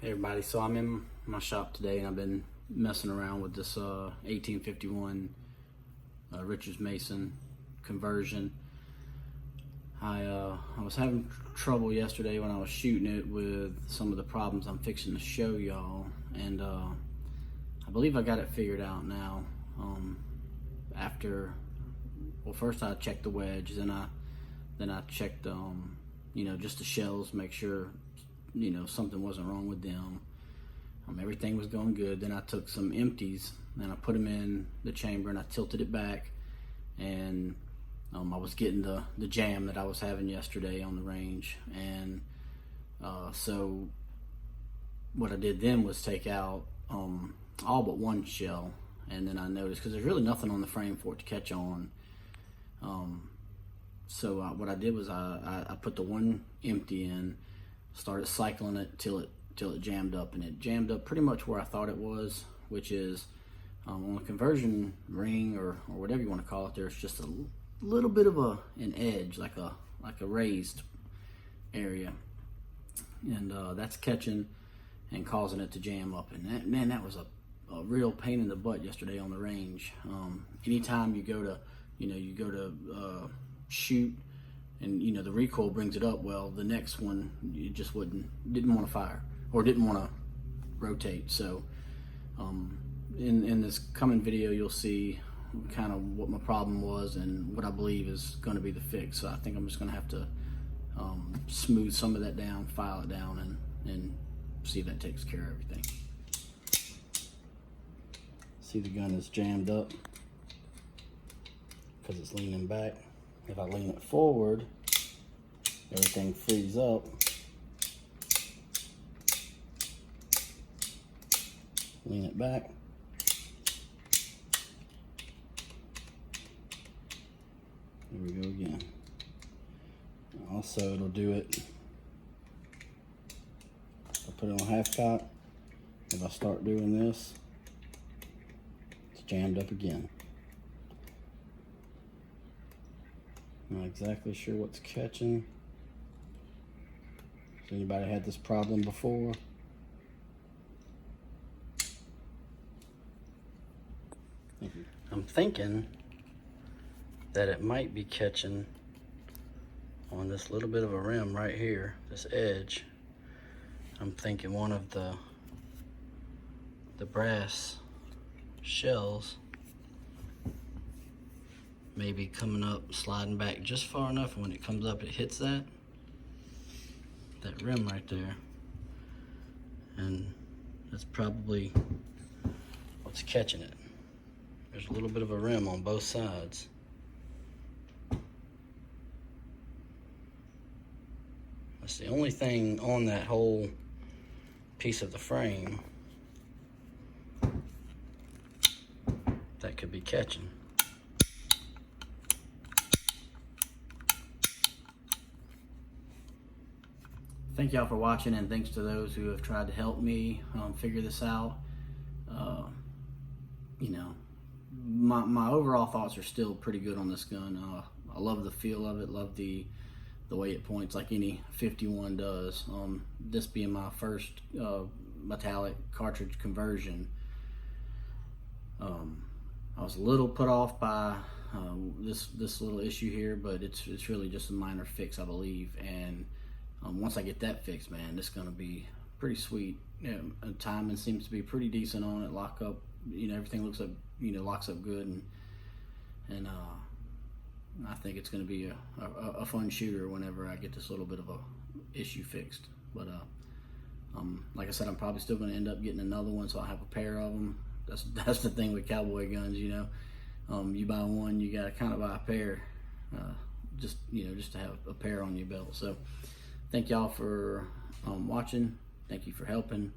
Hey everybody, so I'm in my shop today and I've been messing around with this 1851 Richards Mason conversion. I was having trouble yesterday when I was shooting it with some of the problems I'm fixing to show y'all, and I believe I got it figured out now. First I checked the wedge, then I checked just the shells, make sure something wasn't wrong with them. Everything was going good. Then I took some empties and I put them in the chamber and I tilted it back, and I was getting the jam that I was having yesterday on the range. And so what I did then was take out all but one shell, and then I noticed, because there's really nothing on the frame for it to catch on, what I did was I put the one empty in, started cycling it till it jammed up, and it jammed up pretty much where I thought it was, which is on a conversion ring or whatever you want to call it. There's just a little bit of an edge, like a raised area, and that's catching and causing it to jam up. And that was a real pain in the butt yesterday on the range. Anytime you go to shoot, and the recoil brings it up, well, the next one you just didn't want to fire or didn't want to rotate. So in this coming video, you'll see kind of what my problem was and what I believe is going to be the fix. So I think I'm just going to have to smooth some of that down, file it down, and see if that takes care of everything. See, the gun is jammed up because it's leaning back. If I lean it forward, everything frees up. Lean it back. Here we go again. Also, it'll do it. I put it on half cock. If I start doing this, it's jammed up again. Not exactly sure what's catching. Has anybody had this problem before? I'm thinking that it might be catching on this little bit of a rim right here, this edge. I'm thinking one of the brass shells maybe coming up, sliding back just far enough, and when it comes up, it hits that rim right there, and that's probably what's catching it. There's a little bit of a rim on both sides. That's the only thing on that whole piece of the frame that could be catching. Thank y'all for watching, and thanks to those who have tried to help me figure this out. My overall thoughts are still pretty good on this gun. I love the feel of it, love the way it points like any 51 does. This being my first metallic cartridge conversion, I was a little put off by this little issue here, but it's really just a minor fix, I believe. And once I get that fixed, man, it's gonna be pretty sweet. Timing seems to be pretty decent on it. Lock up, everything looks up, locks up good, and I think it's gonna be a fun shooter whenever I get this little bit of a issue fixed. But like I said, I'm probably still gonna end up getting another one, so I have a pair of them. That's the thing with cowboy guns, you buy one, you gotta kind of buy a pair, just to have a pair on your belt. So thank y'all for watching. Thank you for helping.